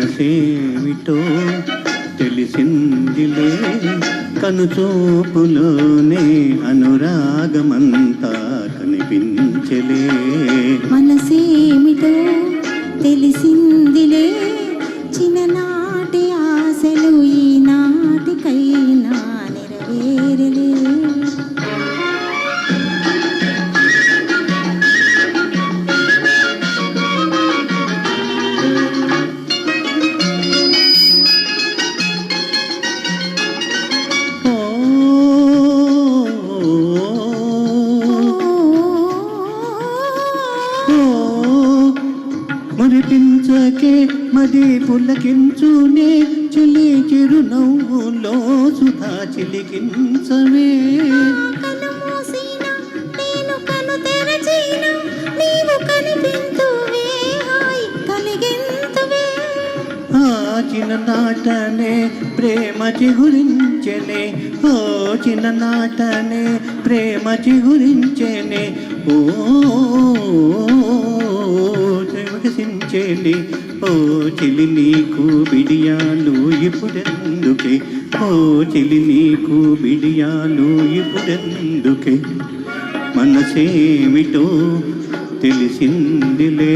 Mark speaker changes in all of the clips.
Speaker 1: మనసేమిటో తెలిసిందిలే, కనుచూపులోనే అనురాగమంతా కనిపించలే.
Speaker 2: మనసేమిటో తెలిసిందిలే, చిన్ననాటి ఆశలు ఈనాటికైనా నెరవేరలే.
Speaker 1: మురిపించకే మది పులకించునే, చెలి చిరునవ్వులో సుధా చిలికించవే.
Speaker 2: కను మూసిన నేను కను తెరచిన, నీవు కనిపింతువే హాయ్ కలిగింతువే.
Speaker 1: ఆ చిన్ననాటనే ప్రేమ చిగురించెనే, ఓ చిన్ననాటనే ప్రేమ చిగురించెనే. ఓ వికసించేలి ఓ చెలి నీకు బిడియాలు ఇప్పుడెందుకే, ఓ చెలి నీకు బిడియాలు ఇప్పుడెందుకే. మనసేమిటో తెలిసిందిలే,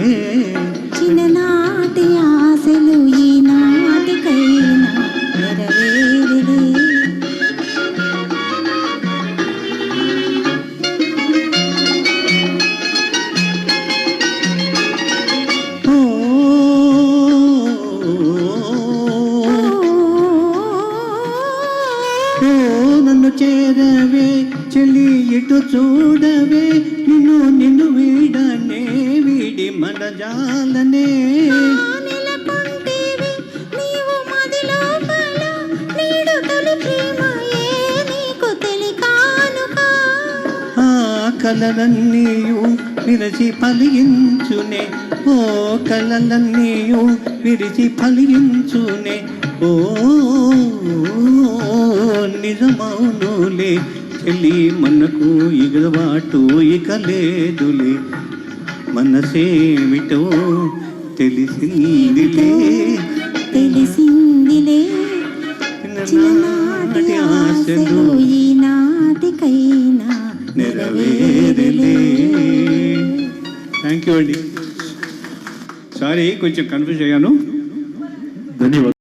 Speaker 2: చిన్ననాటి ఆశలు ఈనాటికైనా నెరవేరలే.
Speaker 1: నన్ను చేరవే చెలి ఇటు చూడవే, నిన్ను వీడనే వీడి మన జాలనే.
Speaker 2: నెలకొంటివి నీవు మదిలోపల, నీడు తొలి ప్రేమయే నీకు తెలికానుక.
Speaker 1: ఆ కలలన్నీయు విరచి ఫలించునే, ఓ కలలన్నీయు విరిచి ఫలించునే. ఓ నిజమౌనులే చెల్లి మనకు ఎగరబాటు ఇక లేదులే. మనసేమిటో తెలిసిందిలే,
Speaker 2: తెలిసిందిలే, చిన్ననాటి ఆశలు ఈనాటికైనా
Speaker 1: నెరవేరలే. థ్యాంక్ యూ అండి. సారీ కొంచెం కన్ఫ్యూజ్ అయ్యాను. ధన్యవాదాలు.